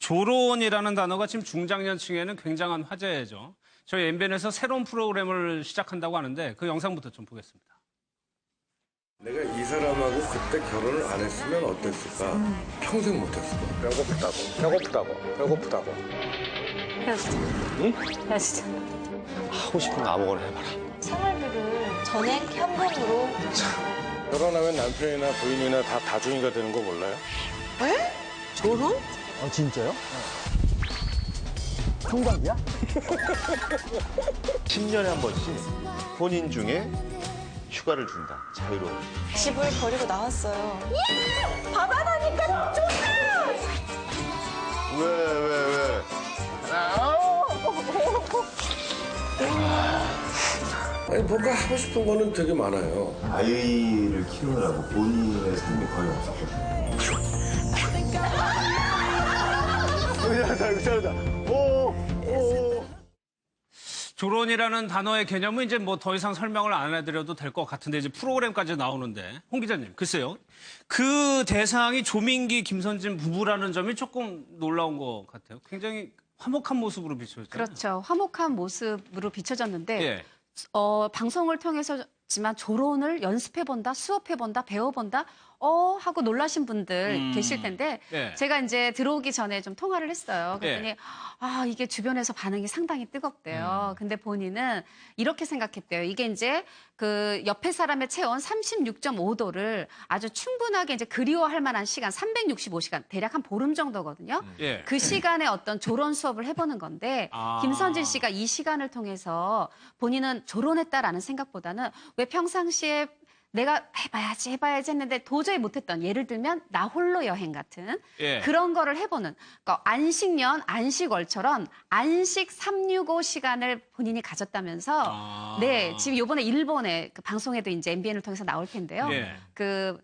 조론이라는 단어가 지금 중장년층에는 굉장한 화제죠. 저희 MBN에서 새로운 프로그램을 시작한다고 하는데 그 영상부터 좀 보겠습니다. 내가 이 사람하고 그때 결혼을 안 했으면 어땠을까? 평생 못했을 거야. 배고프다고. 헤어지자. 응? 헤어지자. 하고 싶은 거 아무거나 해봐라. 생활비를 전액 현금으로. 결혼하면 남편이나 부인이나 다 다중이가 되는 거 몰라요? 에? 결혼? 아, 진짜요? 총각이야? 10년에 한 번씩 혼인 중에 휴가를 준다. 자유로워. 집을 버리고 나왔어요. 바다다니까 좋다! 왜? 아니 뭔가 하고 싶은 거는 되게 많아요. 아이를 키우느라고 본인의 삶이 거의 없었거든요. 조론이라는 단어의 개념은 이제 뭐 더 이상 설명을 안 해드려도 될 것 같은데 이제 프로그램까지 나오는데 홍 기자님 글쎄요 그 대상이 조민기 김선진 부부라는 점이 조금 놀라운 것 같아요. 굉장히 화목한 모습으로 비춰졌죠. 그렇죠. 화목한 모습으로 비춰졌는데 예. 방송을 통해서지만 조론을 연습해본다, 수업해본다, 배워본다 하고 놀라신 분들 계실 텐데 예. 제가 이제 들어오기 전에 좀 통화를 했어요. 그랬더니 예. 이게 주변에서 반응이 상당히 뜨겁대요. 근데 본인은 이렇게 생각했대요. 이게 이제 그 옆에 사람의 체온 36.5도를 아주 충분하게 이제 그리워할 만한 시간 365시간 대략 한 보름 정도거든요. 예. 그 시간에 어떤 조론 수업을 해보는 건데 김선진 씨가 이 시간을 통해서 본인은 조론했다라는 생각보다는 왜 평상시에 내가 해봐야지 했는데 도저히 못했던 예를 들면 나 홀로 여행 같은 예. 그런 거를 해보는 그러니까 안식년, 안식월처럼 안식 365 시간을 본인이 가졌다면서 네 지금 이번에 일본에 그 방송에도 이제 MBN을 통해서 나올 텐데요. 예. 그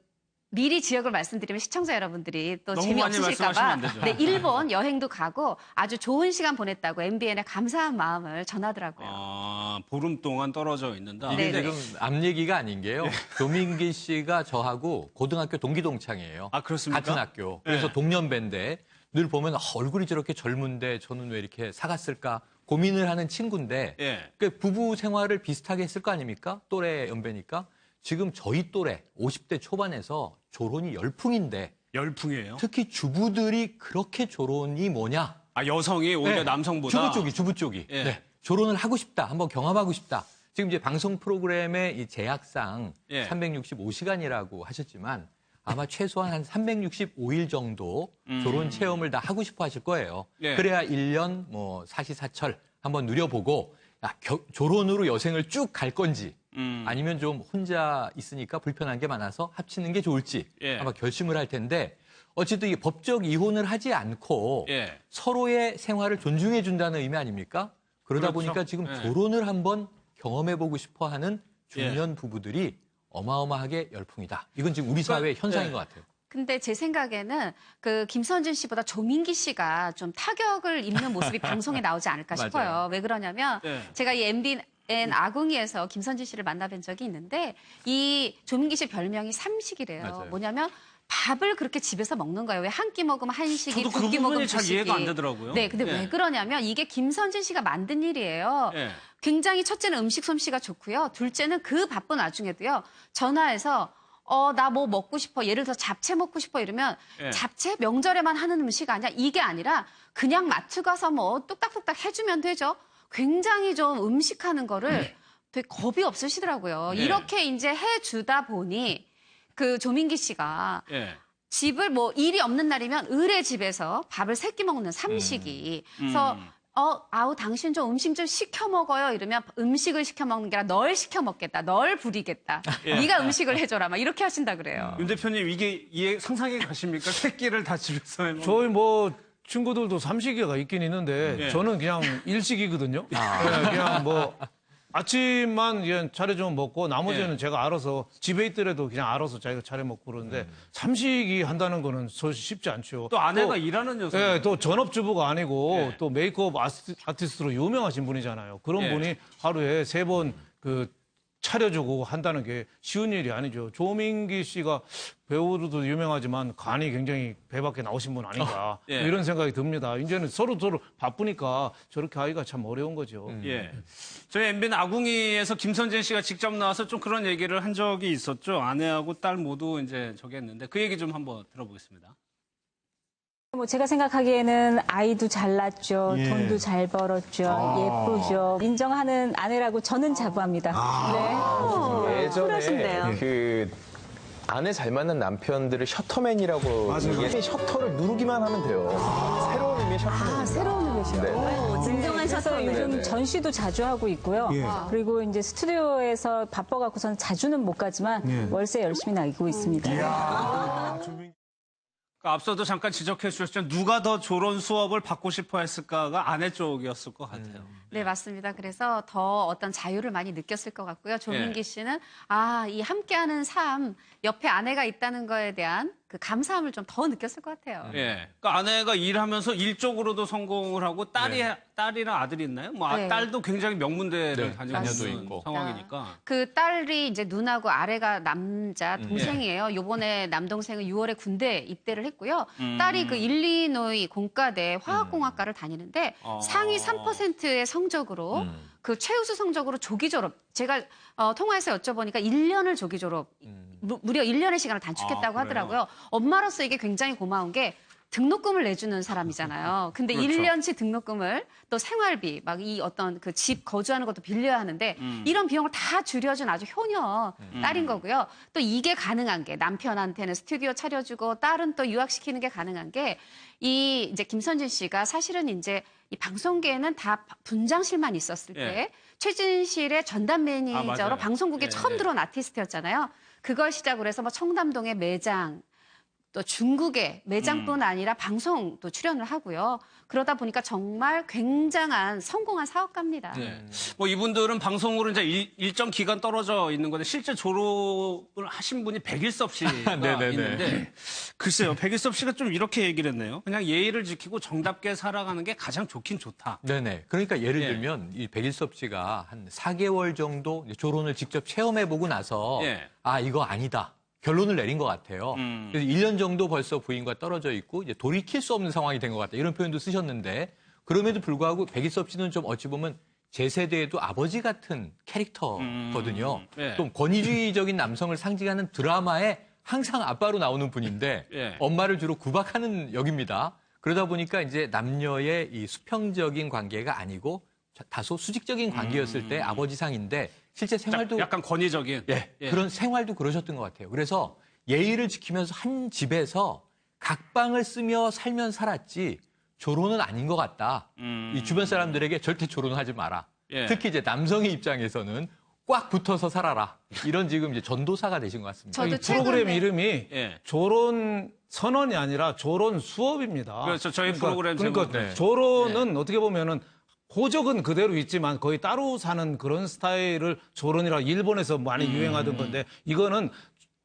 미리 지역을 말씀드리면 시청자 여러분들이 또 너무 많이 재미없으실까 봐 말씀하시면 안 되죠. 네, 일본 여행도 가고 아주 좋은 시간 보냈다고 MBN에 감사한 마음을 전하더라고요. 보름 동안 떨어져 있는다. 이게 네네. 지금 앞 얘기가 아닌 게요. 조민기 씨가 저하고 고등학교 동기 동창이에요. 아, 그렇습니까? 같은 학교. 그래서 네. 동년배인데 늘 보면 얼굴이 저렇게 젊은데 저는 왜 이렇게 사갔을까 고민을 하는 친구인데 예. 그 부부 생활을 비슷하게 했을 거 아닙니까? 또래 연배니까. 지금 저희 또래 50대 초반에서 조론이 열풍인데 열풍이에요. 특히 주부들이 그렇게 조론이 뭐냐? 여성이 오히려 네. 남성보다 주부 쪽이. 예. 네. 조론을 하고 싶다. 한번 경험하고 싶다. 지금 이제 방송 프로그램의 이 제약상 예. 365시간이라고 하셨지만 아마 최소한 한 365일 정도 조론 체험을 다 하고 싶어 하실 거예요. 예. 그래야 1년 뭐 사시사철 한번 누려보고 조론으로 여생을 쭉 갈 건지 아니면 좀 혼자 있으니까 불편한 게 많아서 합치는 게 좋을지 예. 아마 결심을 할 텐데 어쨌든 이 법적 이혼을 하지 않고 예. 서로의 생활을 존중해 준다는 의미 아닙니까? 그러다 그렇죠. 보니까 지금 예. 조론을 한번 경험해보고 싶어 하는 중년 부부들이 어마어마하게 열풍이다. 이건 지금 우리 사회의 현상인 예. 것 같아요. 근데 제 생각에는 그 김선진 씨보다 조민기 씨가 좀 타격을 입는 모습이 방송에 나오지 않을까 싶어요. 맞아요. 왜 그러냐면 네. 제가 이 MBN 아궁이에서 김선진 씨를 만나뵌 적이 있는데 이 조민기 씨 별명이 삼식이래요. 맞아요. 뭐냐면 밥을 그렇게 집에서 먹는 거예요. 왜 한 끼 먹으면 한식이, 저도 그 두 끼 먹으면 부분이 잘 두식이. 이해가 안 되더라고요. 네, 근데 예. 왜 그러냐면 이게 김선진 씨가 만든 일이에요. 예. 굉장히 첫째는 음식 솜씨가 좋고요. 둘째는 그 바쁜 와중에도요. 전화해서 나 뭐 먹고 싶어. 예를 들어 잡채 먹고 싶어 이러면 예. 잡채 명절에만 하는 음식 아니야. 이게 아니라 그냥 마트 가서 뭐 뚝딱뚝딱 해주면 되죠. 굉장히 좀 음식하는 거를 되게 겁이 없으시더라고요. 예. 이렇게 이제 해주다 보니 그 조민기 씨가 예. 집을 뭐 일이 없는 날이면 을의 집에서 밥을 세 끼 먹는 삼식이. 그래서 당신 좀 음식 좀 시켜 먹어요. 이러면 음식을 시켜 먹는 게 아니라 널 시켜 먹겠다. 널 부리겠다. 예. 네가 음식을 해줘라. 막 이렇게 하신다 그래요. 윤 대표님 이게 이해 상상이 가십니까? 새끼를 다 집에서 해 먹는. 저희 뭐 친구들도 삼식이가 있긴 있는데 예. 저는 그냥 일식이거든요. 네, 그냥 뭐 아침만 그냥 차려주면 먹고 나머지는 예. 제가 알아서 집에 있더라도 그냥 알아서 자기가 차려 먹고 그러는데 삼식이 한다는 거는 쉽지 않죠. 또 아내가 일하는 여성. 예, 또 전업주부가 아니고 예. 또 메이크업 아티스트로 유명하신 분이잖아요. 그런 예. 분이 하루에 3번 그 차려주고 한다는 게 쉬운 일이 아니죠. 조민기 씨가 배우로도 유명하지만 간이 굉장히 배밖에 나오신 분 아닌가 예. 뭐 이런 생각이 듭니다. 이제는 서로 바쁘니까 저렇게 하기가 참 어려운 거죠. 예. 저희 MB는 아궁이에서 김선진 씨가 직접 나와서 좀 그런 얘기를 한 적이 있었죠. 아내하고 딸 모두 이제 저기 했는데 그 얘기 좀 한번 들어보겠습니다. 뭐 제가 생각하기에는 아이도 잘 낳았죠. 돈도 잘 벌었죠. 예쁘죠. 인정하는 아내라고 저는 자부합니다. 네. 예전에 쿨하신데요. 그 아내 잘 맞는 남편들을 셔터맨이라고 얘기해. 셔터를 누르기만 하면 돼요. 새로운 의미의 셔터맨. 새로운 의미죠. 네. 진정한 네, 셔터맨. 요즘 네. 전시도 자주 하고 있고요. 그리고 이제 스튜디오에서 바빠갖고서는 자주는 못 가지만 월세 열심히 나기고 있습니다. 그러니까 앞서도 잠깐 지적해 주셨죠. 누가 더 저런 수업을 받고 싶어 했을까가 아내 쪽이었을 것 같아요. 네, 맞습니다. 그래서 더 어떤 자유를 많이 느꼈을 것 같고요. 조민기 씨는 이 함께하는 삶, 옆에 아내가 있다는 거에 대한 그 감사함을 좀 더 느꼈을 것 같아요. 예. 그러니까 아내가 일하면서 일적으로도 성공을 하고 딸이랑 아들이 있나요? 뭐 네. 딸도 굉장히 명문대를 네, 다니고 자녀도 있는 있고. 상황이니까. 그 딸이 이제 누나고 아래가 남자 동생이에요. 요번에 남동생은 6월에 군대 입대를 했고요. 딸이 그 일리노이 공과대 화학공학과를 다니는데 상위 3%의 성적으로 그 최우수 성적으로 조기 졸업. 제가 통화해서 여쭤보니까 1년을 조기 졸업, 무려 1년의 시간을 단축했다고 아, 그래요? 하더라고요. 엄마로서 이게 굉장히 고마운 게 등록금을 내주는 사람이잖아요. 근데 그렇죠. 1년치 등록금을 또 생활비, 막 이 어떤 그 집 거주하는 것도 빌려야 하는데 이런 비용을 다 줄여준 아주 효녀 딸인 거고요. 또 이게 가능한 게 남편한테는 스튜디오 차려주고 딸은 또 유학시키는 게 가능한 게 이 이제 김선진 씨가 사실은 이제 이 방송계에는 다 분장실만 있었을 예. 때 최진실의 전담 매니저로 맞아요. 방송국에 예, 처음 예. 들어온 아티스트였잖아요. 그걸 시작으로 해서 뭐 청담동의 매장, 또 중국의 매장뿐 아니라 방송도 출연을 하고요. 그러다 보니까 정말 굉장한 성공한 사업가입니다. 네. 뭐 이분들은 방송으로 이제 일정 기간 떨어져 있는 건데 실제 졸업을 하신 분이 백일섭 씨가 네네네. 있는데 글쎄요. 백일섭 씨가 좀 이렇게 얘기를 했네요. 그냥 예의를 지키고 정답게 살아가는 게 가장 좋긴 좋다. 네네. 그러니까 예를 예. 들면 이 백일섭 씨가 한 4개월 정도 이제 졸혼을 직접 체험해보고 나서 예. 이거 아니다. 결론을 내린 것 같아요. 그래서 1년 정도 벌써 부인과 떨어져 있고 이제 돌이킬 수 없는 상황이 된 것 같다. 이런 표현도 쓰셨는데 그럼에도 불구하고 백일섭 씨는 좀 어찌 보면 제 세대에도 아버지 같은 캐릭터거든요. 예. 좀 권위주의적인 남성을 상징하는 드라마에 항상 아빠로 나오는 분인데 예. 엄마를 주로 구박하는 역입니다. 그러다 보니까 이제 남녀의 이 수평적인 관계가 아니고 다소 수직적인 관계였을 때 아버지상인데 실제 생활도 약간 권위적인. 예. 그런 생활도 그러셨던 것 같아요. 그래서 예의를 지키면서 한 집에서 각방을 쓰며 살면 살았지 조론은 아닌 것 같다. 이 주변 사람들에게 절대 조론을 하지 마라. 예. 특히 이제 남성의 입장에서는 꽉 붙어서 살아라. 이런 지금 이제 전도사가 되신 것 같습니다. 저도 이 프로그램 최근에- 이름이 예. 조론 선언이 아니라 조론 수업입니다. 그렇죠. 저희 프로그램 그러니까 제목. 네. 조론은 어떻게 보면은 호적은 그대로 있지만 거의 따로 사는 그런 스타일을 조론이라 일본에서 많이 유행하던 건데 이거는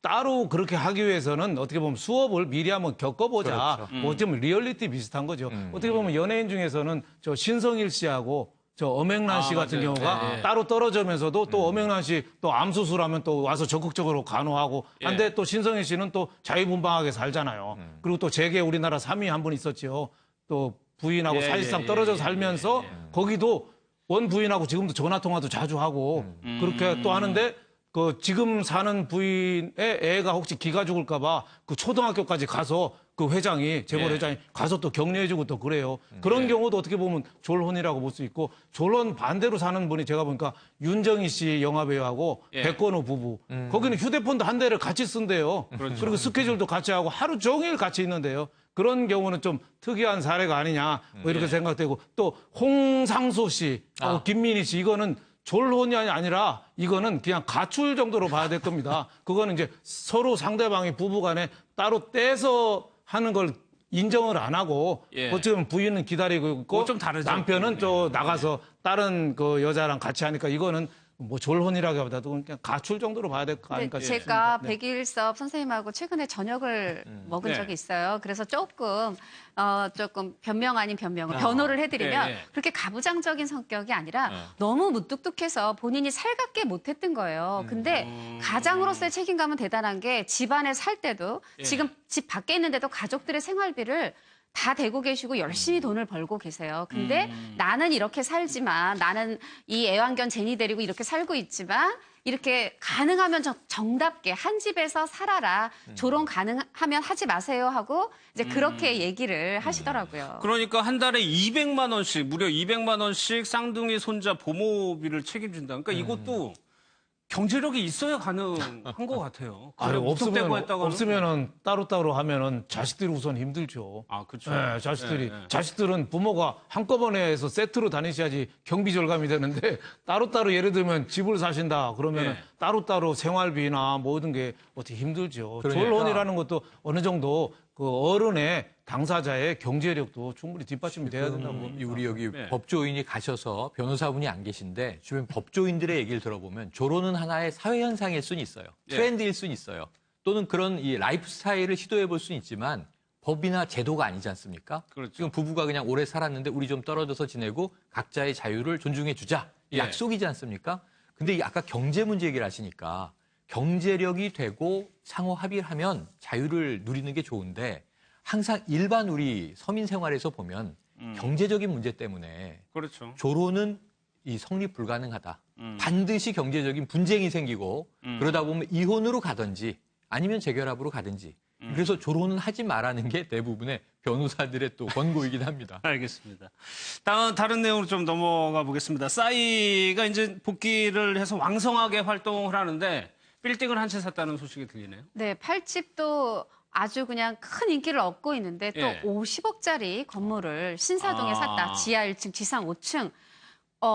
따로 그렇게 하기 위해서는 어떻게 보면 수업을 미리 한번 겪어보자. 뭐 어쩌면 리얼리티 비슷한 거죠. 어떻게 보면 연예인 중에서는 저 신성일 씨하고 저 엄앵란 씨 같은 맞아요. 경우가 네. 따로 떨어지면서도 또 엄앵란 씨 또 암 수술하면 또 와서 적극적으로 간호하고 한데 또 신성일 씨는 또 자유분방하게 살잖아요. 그리고 또 재계 우리나라 3위 한 분 있었죠. 또 부인하고 사실상 떨어져 살면서 거기도 원 부인하고 지금도 전화 통화도 자주 하고 그렇게 또 하는데 그 지금 사는 부인의 애가 혹시 기가 죽을까 봐 그 초등학교까지 가서 그 회장이 재벌 회장이 가서 또 격려해주고 또 그래요. 그런 경우도 어떻게 보면 졸혼이라고 볼 수 있고 졸혼 반대로 사는 분이 제가 보니까 윤정희 씨 영화배우하고 백건호 부부 거기는 휴대폰도 한 대를 같이 쓴대요. 그리고 스케줄도 같이 하고 하루 종일 같이 있는데요. 그런 경우는 좀 특이한 사례가 아니냐 뭐 이렇게 생각되고 또 홍상수 씨, 김민희 씨 이거는 졸혼이 아니라 이거는 그냥 가출 정도로 봐야 될 겁니다. 그거는 이제 서로 상대방이 부부간에 따로 떼서 하는 걸 인정을 안 하고 어쩌면 부인은 기다리고 있고 좀 다르죠. 남편은 또 나가서 다른 그 여자랑 같이 하니까 이거는 뭐 졸혼이라기보다도 그냥 가출 정도로 봐야 될 거 아닐까 근데 싶습니다. 제가 백일섭 선생님하고 최근에 저녁을 먹은 네. 적이 있어요. 그래서 조금 변명 아닌 변명을 변호를 해드리면 예, 예. 그렇게 가부장적인 성격이 아니라 너무 무뚝뚝해서 본인이 살갑게 못했던 거예요. 근데 가장으로서의 책임감은 대단한 게 집안에 살 때도 지금 집 밖에 있는데도 가족들의 생활비를 다 대고 계시고 열심히 돈을 벌고 계세요. 근데 나는 이렇게 살지만 나는 이 애완견 제니 데리고 이렇게 살고 있지만 이렇게 가능하면 정답게 한 집에서 살아라. 조론 가능하면 하지 마세요 하고 이제 그렇게 얘기를 하시더라고요. 그러니까 한 달에 200만 원씩, 무려 200만 원씩 쌍둥이 손자 보모비를 책임진다. 그러니까 이것도 경제력이 있어야 가능한 것 같아요. 아유, 없으면 없으면은 따로따로 하면은 자식들이 우선 힘들죠. 아, 그렇죠. 네, 자식들은 부모가 한꺼번에 해서 세트로 다니셔야지 경비 절감이 되는데 따로따로 예를 들면 집을 사신다 그러면 예. 따로따로 생활비나 모든 게 어떻게 힘들죠. 그러니까. 졸혼이라는 것도 어느 정도 그 어른의 당사자의 경제력도 충분히 뒷받침이 돼야 된다고 봅니다. 우리 여기 네. 법조인이 가셔서 변호사분이 안 계신데 주변 법조인들의 얘기를 들어보면 졸혼은 하나의 사회 현상일 수는 있어요. 트렌드일 수는 있어요. 또는 그런 이 라이프 스타일을 시도해 볼 수는 있지만 법이나 제도가 아니지 않습니까? 그렇죠. 지금 부부가 그냥 오래 살았는데 우리 좀 떨어져서 지내고 각자의 자유를 존중해 주자. 예. 약속이지 않습니까? 근데 이 아까 경제 문제 얘기를 하시니까 경제력이 되고 상호 합의를 하면 자유를 누리는 게 좋은데 항상 일반 우리 서민 생활에서 보면 경제적인 문제 때문에 그렇죠. 졸혼은 이 성립 불가능하다. 반드시 경제적인 분쟁이 생기고 그러다 보면 이혼으로 가든지 아니면 재결합으로 가든지. 그래서 졸혼은 하지 말라는 게 대부분의 변호사들의 또 권고이긴 합니다. 알겠습니다. 다른 내용으로 좀 넘어가 보겠습니다. 싸이가 이제 복귀를 해서 왕성하게 활동을 하는데 빌딩을 한 채 샀다는 소식이 들리네요. 네, 팔집도 아주 그냥 큰 인기를 얻고 있는데 또 예. 50억짜리 건물을 신사동에 샀다. 지하 1층, 지상 5층.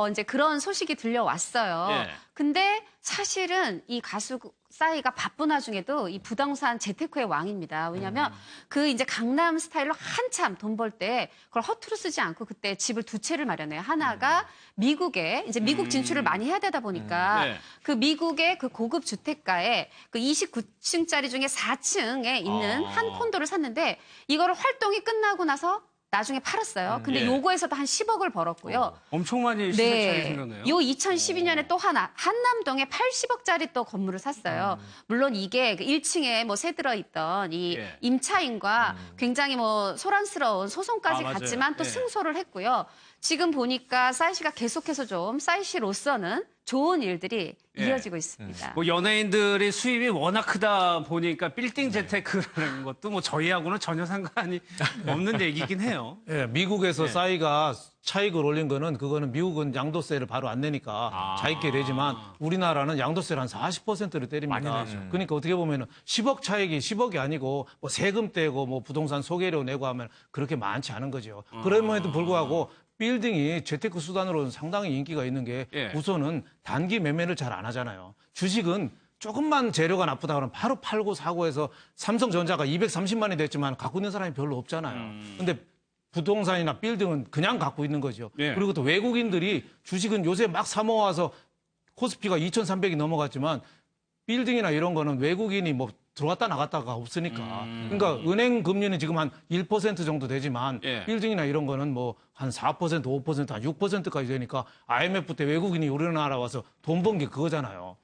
이제 그런 소식이 들려왔어요. 예. 근데 사실은 이 가수 싸이가 바쁜 와중에도 이 부동산 재테크의 왕입니다. 왜냐하면 그 이제 강남 스타일로 한참 돈 벌 때 그걸 허투루 쓰지 않고 그때 집을 두 채를 마련해요. 하나가 미국에 이제 미국 진출을 많이 해야 되다 보니까 네. 그 미국의 그 고급 주택가에 그 29층짜리 중에 4층에 있는 한 콘도를 샀는데 이거를 활동이 끝나고 나서 나중에 팔았어요. 근데 예. 요거에서 한 10억을 벌었고요. 엄청 많이 시세차이 생겼네요. 요 2012년에 또 하나 한남동에 80억짜리 또 건물을 샀어요. 물론 이게 그 1층에 뭐 새 들어있던 이 예. 임차인과 굉장히 뭐 소란스러운 소송까지 맞아요. 갔지만 또 예. 승소를 했고요. 지금 보니까 싸이 씨가 계속해서 좀 싸이 씨로서는 좋은 일들이 예. 이어지고 있습니다. 뭐 연예인들이 수입이 워낙 크다 보니까 빌딩 재테크라는 것도 뭐 저희하고는 전혀 상관이 없는 얘기긴 해요. 예, 미국에서 싸이가 차익을 올린 거는 그거는 미국은 양도세를 바로 안 내니까 차익게 되지만 우리나라는 양도세를 한 40%를 때립니다. 그러니까 어떻게 보면은 10억 차익이 10억이 아니고 뭐 세금 떼고 뭐 부동산 소개료 내고 하면 그렇게 많지 않은 거죠. 그럼에도 불구하고 빌딩이 재테크 수단으로는 상당히 인기가 있는 게 예. 우선은 단기 매매를 잘 안 하잖아요. 주식은 조금만 재료가 나쁘다 그러면 바로 팔고 사고 해서 삼성전자가 230만이 됐지만 갖고 있는 사람이 별로 없잖아요. 근데 부동산이나 빌딩은 그냥 갖고 있는 거죠. 예. 그리고 또 외국인들이 주식은 요새 막 사모아서 코스피가 2,300이 넘어갔지만 빌딩이나 이런 거는 외국인이 뭐 들어왔다 나갔다가 없으니까. 그러니까 은행 금리는 지금 한 1% 정도 되지만 예. 빌딩이나 이런 거는 뭐 한 4%, 5%, 한 6%까지 되니까 IMF 때 외국인이 우리나라 와서 돈 번 게 그거잖아요.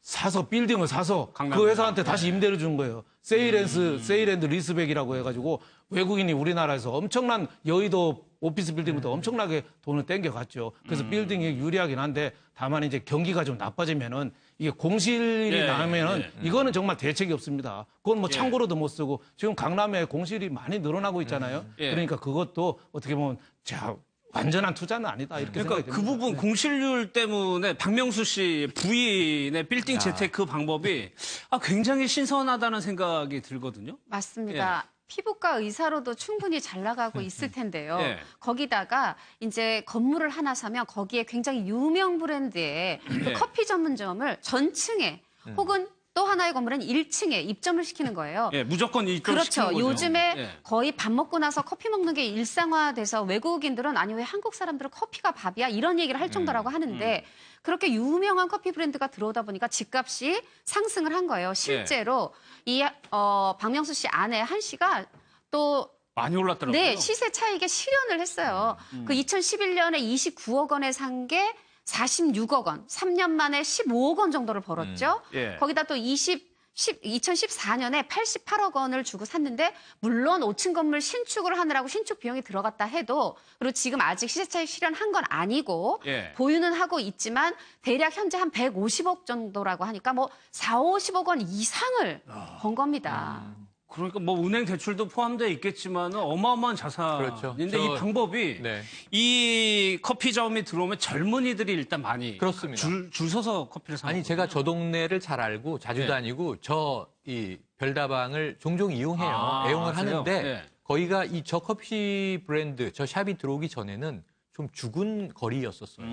사서 빌딩을 사서 그 회사한테 다시 임대를 준 거예요. 세일랜드 리스백이라고 해가지고 외국인이 우리나라에서 엄청난 여의도 오피스 빌딩부터 엄청나게 돈을 땡겨갔죠. 그래서 빌딩이 유리하긴 한데 다만 이제 경기가 좀 나빠지면은 이게 공실이 예, 나면은 이거는 정말 대책이 없습니다. 그건 뭐 창고로도 못 쓰고 지금 강남에 공실이 많이 늘어나고 있잖아요. 예. 그러니까 그것도 어떻게 보면 자 완전한 투자는 아니다 이렇게 그러니까 생각이 그 됩니다. 부분 공실률 때문에 박명수 씨 부인의 빌딩 재테크 방법이 굉장히 신선하다는 생각이 들거든요. 맞습니다. 피부과 의사로도 충분히 잘 나가고 있을 텐데요. 예. 거기다가 이제 건물을 하나 사면 거기에 굉장히 유명 브랜드의 그 예. 커피 전문점을 전층에 혹은 또 하나의 건물은 1층에 입점을 시키는 거예요. 예, 무조건 이쪽 그렇죠. 거죠. 요즘에 예. 거의 밥 먹고 나서 커피 먹는 게 일상화돼서 외국인들은 아니 왜 한국 사람들은 커피가 밥이야 이런 얘기를 할 정도라고 하는데 그렇게 유명한 커피 브랜드가 들어오다 보니까 집값이 상승을 한 거예요. 실제로 이 박명수 씨 아내 한 씨가 또 많이 올랐더라고요. 네, 시세 차익에 실현을 했어요. 그 2011년에 29억 원에 산 게 46억 원, 3년 만에 15억 원 정도를 벌었죠. 예. 거기다 또 2014년에 88억 원을 주고 샀는데 물론 5층 건물 신축을 하느라고 신축 비용이 들어갔다 해도 그리고 지금 아직 시세 차익 실현한 건 아니고 예. 보유는 하고 있지만 대략 현재 한 150억 정도라고 하니까 뭐 50억 원 이상을 번 겁니다. 그러니까 뭐 은행 대출도 포함되어 있겠지만 어마어마한 자산인데 그렇죠. 이 방법이 네. 이 커피점이 들어오면 젊은이들이 일단 많이 그렇습니다. 줄 서서 커피를 사 아니 제가 저 동네를 잘 알고 자주 네. 다니고 저 이 별다방을 종종 이용해요. 아, 애용을 아세요? 하는데 네. 거기가 이 저 커피 브랜드 저 샵이 들어오기 전에는 좀 죽은 거리였었어요.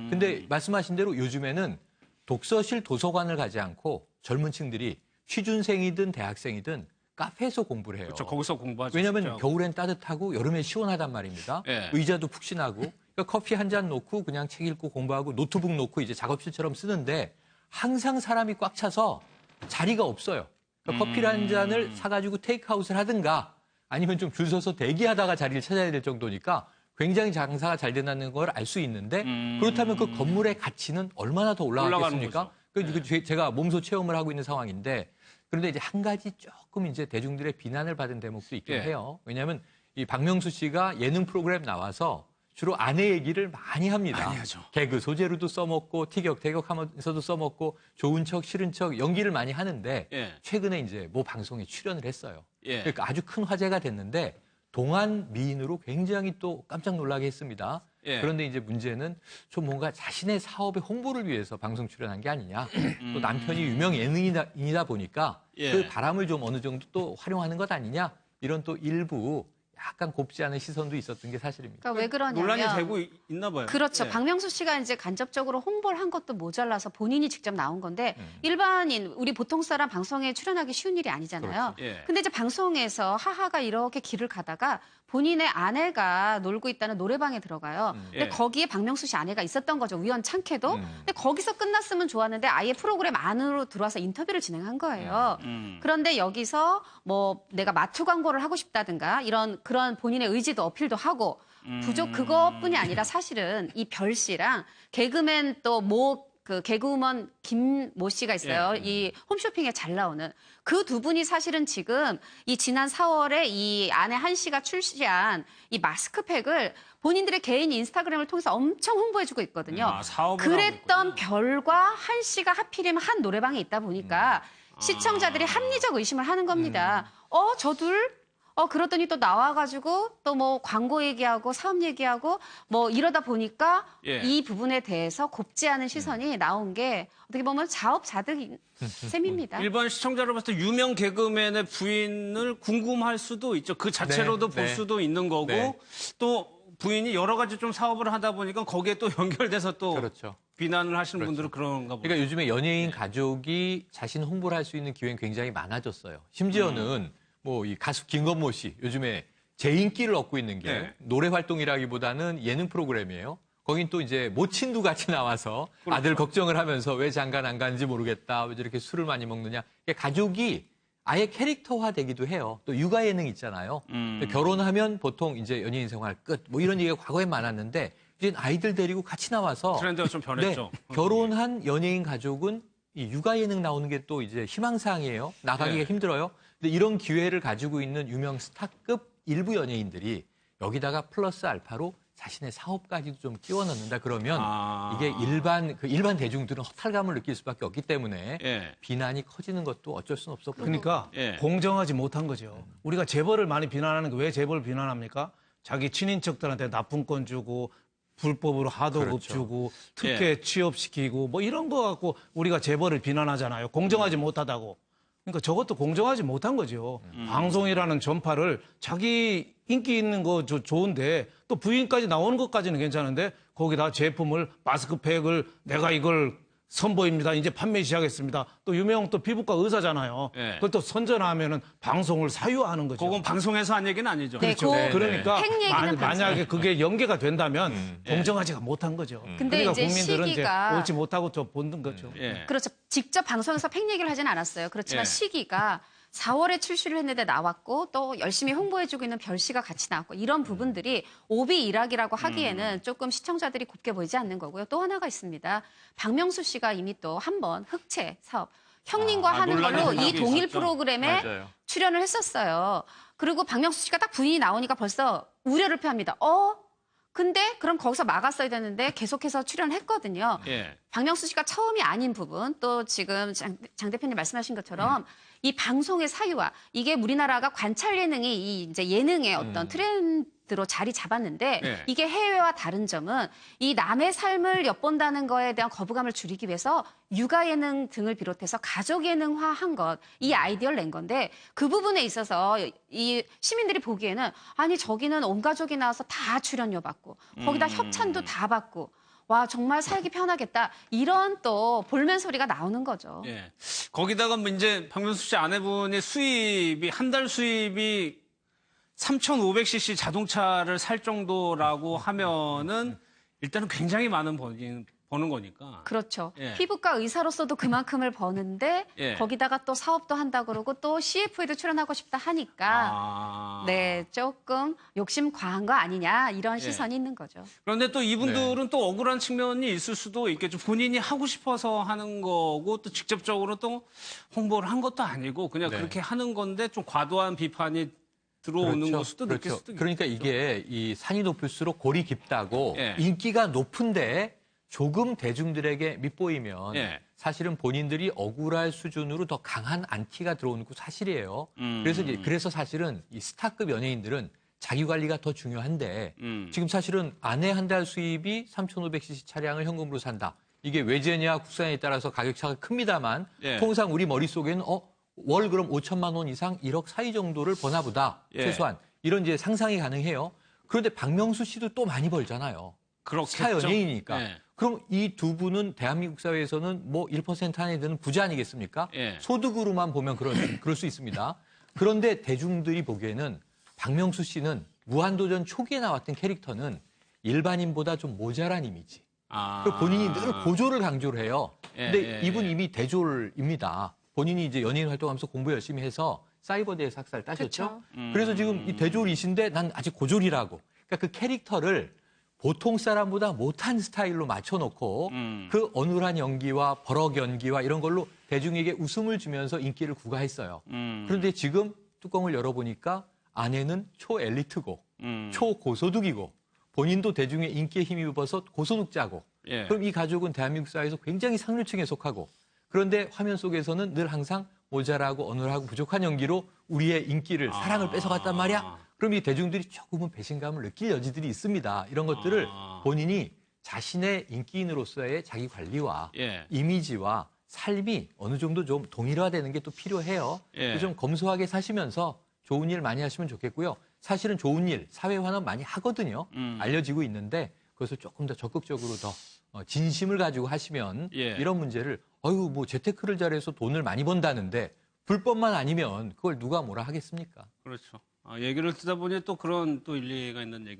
근데 말씀하신 대로 요즘에는 독서실 도서관을 가지 않고 젊은 층들이 취준생이든 대학생이든 카페에서 공부를 해요. 그렇죠. 거기서 공부하죠. 왜냐하면 진짜. 겨울엔 따뜻하고 여름엔 시원하단 말입니다. 예. 의자도 푹신하고 그러니까 커피 한 잔 놓고 그냥 책 읽고 공부하고 노트북 놓고 이제 작업실처럼 쓰는데 항상 사람이 꽉 차서 자리가 없어요. 그러니까 커피를 한 잔을 사가지고 테이크아웃을 하든가 아니면 좀 줄 서서 대기하다가 자리를 찾아야 될 정도니까 굉장히 장사가 잘 된다는 걸 알 수 있는데 그렇다면 그 건물의 가치는 얼마나 더 올라가겠습니까? 제가 몸소 체험을 하고 있는 상황인데 그런데 이제 한 가지 조금 이제 대중들의 비난을 받은 대목도 있긴 예. 해요. 왜냐하면 이 박명수 씨가 예능 프로그램 나와서 주로 아내 얘기를 많이 합니다. 많이 하죠. 개그 소재로도 써먹고 티격태격하면서도 써먹고 좋은 척 싫은 척 연기를 많이 하는데 예. 최근에 이제 모 방송에 출연을 했어요. 예. 그러니까 아주 큰 화제가 됐는데 동안 미인으로 굉장히 또 깜짝 놀라게 했습니다. 예. 그런데 이제 문제는 좀 뭔가 자신의 사업의 홍보를 위해서 방송 출연한 게 아니냐. 또 남편이 유명 예능인이다 보니까 예. 그 바람을 좀 어느 정도 또 활용하는 것 아니냐. 이런 또 일부 약간 곱지 않은 시선도 있었던 게 사실입니다. 그러니까 왜 그러냐면 논란이 되고 있나 봐요. 그렇죠. 예. 박명수 씨가 이제 간접적으로 홍보를 한 것도 모자라서 본인이 직접 나온 건데 일반인 우리 보통 사람 방송에 출연하기 쉬운 일이 아니잖아요. 그렇죠. 예. 근데 이제 방송에서 하하가 이렇게 길을 가다가 본인의 아내가 놀고 있다는 노래방에 들어가요. 근데 예. 거기에 박명수 씨 아내가 있었던 거죠. 우연찮게도. 근데 거기서 끝났으면 좋았는데 아예 프로그램 안으로 들어와서 인터뷰를 진행한 거예요. 그런데 여기서 뭐 내가 마트 광고를 하고 싶다든가 이런 그런 본인의 의지도 어필도 하고 그것뿐이 아니라 사실은 이 별 씨랑 개그맨 또 그 개그우먼 김모 씨가 있어요. 예. 이 홈쇼핑에 잘 나오는 그 두 분이 사실은 지금 이 지난 4월에 이 아내 한 씨가 출시한 이 마스크팩을 본인들의 개인 인스타그램을 통해서 엄청 홍보해주고 있거든요. 아, 사업을 그랬던 하고 별과 한 씨가 하필이면 한 노래방에 있다 보니까 시청자들이 합리적 의심을 하는 겁니다. 저 둘? 그러더니 또 나와가지고 또 뭐 광고 얘기하고 사업 얘기하고 뭐 이러다 보니까 예. 이 부분에 대해서 곱지 않은 시선이 나온 게 어떻게 보면 자업자득인 셈입니다. 일반 시청자로 봤을 때 유명 개그맨의 부인을 궁금할 수도 있죠. 그 자체로도 네, 볼 네. 수도 있는 거고 네. 또 부인이 여러 가지 좀 사업을 하다 보니까 거기에 또 연결돼서 또 그렇죠. 비난을 하시는 분들은 그런가 보죠. 그러니까 요즘에 연예인 가족이 자신 홍보를 할 수 있는 기회는 굉장히 많아졌어요. 심지어는 뭐 이 가수 김건모 씨 요즘에 재인기를 얻고 있는 게 네. 노래 활동이라기보다는 예능 프로그램이에요. 거긴 또 이제 모친도 같이 나와서 아들 걱정을 하면서 왜 장가 안 가는지 모르겠다. 왜 저렇게 술을 많이 먹느냐. 가족이 아예 캐릭터화 되기도 해요. 또 육아 예능 있잖아요. 결혼하면 보통 이제 연예인 생활 끝. 뭐 이런 얘기가 과거엔 많았는데 이제 아이들 데리고 같이 나와서 트렌드가 좀 변했죠. 네, 결혼한 연예인 가족은 이 육아 예능 나오는 게 또 이제 희망사항이에요. 나가기가 네. 힘들어요. 근데 이런 기회를 가지고 있는 유명 스타급 일부 연예인들이 여기다가 플러스 알파로 자신의 사업까지도 좀 끼워 넣는다 그러면 이게 일반 대중들은 허탈감을 느낄 수밖에 없기 때문에 예. 비난이 커지는 것도 어쩔 수는 없었고. 그러니까 예. 공정하지 못한 거죠. 우리가 재벌을 많이 비난하는 게 왜 재벌을 비난합니까? 자기 친인척들한테 납품권 주고 불법으로 하도급 그렇죠. 주고 특혜 취업시키고 뭐 이런 거 갖고 우리가 재벌을 비난하잖아요. 공정하지 못하다고. 그러니까 저것도 공정하지 못한 거죠. 방송이라는 전파를 자기 인기 있는 거 좋은데 또 부인까지 나오는 것까지는 괜찮은데 거기다 제품을 마스크팩을 내가 이걸 선보입니다. 이제 판매 시작했습니다. 또 유명 또 피부과 의사잖아요. 예. 그걸 또 선전하면은 방송을 사유화하는 거죠. 그건 방송에서 한 얘기는 아니죠. 네, 그렇죠. 그 그러니까 팩 얘기는 만약에 그게 연계가 된다면 공정하지가 못한 거죠. 근데 그러니까 이제 국민들은 시기가- 이제 옳지 못하고 저 보는 거죠. 예. 그렇죠. 직접 방송에서 팩 얘기를 하진 않았어요. 그렇지만 예. 시기가 4월에 출시를 했는데 나왔고 또 열심히 홍보해주고 있는 별씨가 같이 나왔고 이런 부분들이 오비 일학이라고 하기에는 조금 시청자들이 곱게 보이지 않는 거고요. 또 하나가 있습니다. 박명수 씨가 이미 또 한 번 흑채 사업 형님과 하는 논란이 걸로 된 이 적이 동일 있었죠. 프로그램에 맞아요. 출연을 했었어요. 그리고 박명수 씨가 딱 부인이 나오니까 벌써 우려를 표합니다. 근데 그럼 거기서 막았어야 되는데 계속해서 출연했거든요. 예. 박명수 씨가 처음이 아닌 부분, 또 지금 장 대표님 말씀하신 것처럼 이 방송의 사유화, 이게 우리나라가 관찰 예능이 이 이제 예능의 어떤 트렌드로 자리 잡았는데 네. 이게 해외와 다른 점은 이 남의 삶을 엿본다는 거에 대한 거부감을 줄이기 위해서 육아 예능 등을 비롯해서 가족 예능화한 것, 이 아이디어를 낸 건데 그 부분에 있어서 이 시민들이 보기에는 아니 저기는 온 가족이 나와서 다 출연료 받고 거기다 협찬도 다 받고 와 정말 살기 편하겠다 이런 또 볼멘 소리가 나오는 거죠. 예. 거기다가 뭐 이제 박명수 씨 아내분이 수입이 한 달 수입이 3,500cc 자동차를 살 정도라고 하면은 일단은 굉장히 많은 버는 거니까. 그렇죠. 예. 피부과 의사로서도 그만큼을 버는데 예. 거기다가 또 사업도 한다 그러고 또 CF에도 출연하고 싶다 하니까 아. 네 조금 욕심 과한 거 아니냐 이런 시선이 있는 거죠. 그런데 또 이분들은 또 억울한 측면이 있을 수도 있겠죠. 본인이 하고 싶어서 하는 거고 또 직접적으로 또 홍보를 한 것도 아니고 그냥 그렇게 하는 건데 좀 과도한 비판이 들어오는 걸 수도 느낄 수도 있겠죠. 그러니까 이게 이 산이 높을수록 골이 깊다고 예. 인기가 높은데 조금 대중들에게 밉보이면 예. 사실은 본인들이 억울할 수준으로 더 강한 안티가 들어오는 거 사실이에요. 그래서 사실은 이 스타급 연예인들은 자기 관리가 더 중요한데 지금 사실은 아내 한 달 수입이 3,500cc 차량을 현금으로 산다. 이게 외제냐 국산에 따라서 가격 차가 큽니다만 예. 통상 우리 머릿속에는 월 그럼 5천만 원 이상 1억 사이 정도를 버나 보다. 예. 최소한. 이런 이제 상상이 가능해요. 그런데 박명수 씨도 또 많이 벌잖아요. 그렇겠죠. 스타 연예인이니까. 예. 그럼 이 두 분은 대한민국 사회에서는 뭐 1% 안에 드는 부자 아니겠습니까? 예. 소득으로만 보면 그럴 수 있습니다. 그런데 대중들이 보기에는 박명수 씨는 무한도전 초기에 나왔던 캐릭터는 일반인보다 좀 모자란 이미지. 아. 그 본인이 늘 고졸을 강조를 해요. 예, 근데 예, 이분 예. 이미 대졸입니다. 본인이 이제 연예인 활동하면서 공부 열심히 해서 사이버대에서 학사를 따셨죠. 그래서 지금 이 대졸이신데 난 아직 고졸이라고. 그러니까 그 캐릭터를 보통 사람보다 못한 스타일로 맞춰놓고 그 어눌한 연기와 버럭 연기와 이런 걸로 대중에게 웃음을 주면서 인기를 구가했어요. 그런데 지금 뚜껑을 열어보니까 아내는 초엘리트고 초고소득이고 본인도 대중의 인기에 힘입어서 고소득자고 예. 그럼 이 가족은 대한민국 사회에서 굉장히 상류층에 속하고 그런데 화면 속에서는 늘 항상 모자라고 어눌하고 부족한 연기로 우리의 인기를 사랑을 뺏어갔단 말이야. 그럼 이 대중들이 조금은 배신감을 느낄 여지들이 있습니다. 이런 것들을 본인이 자신의 인기인으로서의 자기 관리와 예. 이미지와 삶이 어느 정도 좀 동일화되는 게 또 필요해요. 예. 그래서 좀 검소하게 사시면서 좋은 일 많이 하시면 좋겠고요. 사실은 좋은 일, 사회화는 많이 하거든요. 알려지고 있는데 그것을 조금 더 적극적으로 더 진심을 가지고 하시면 예. 이런 문제를 뭐 재테크를 잘해서 돈을 많이 번다는데 불법만 아니면 그걸 누가 뭐라 하겠습니까? 그렇죠. 얘기를 듣다 보니 또 그런 또 일리가 있는 얘기.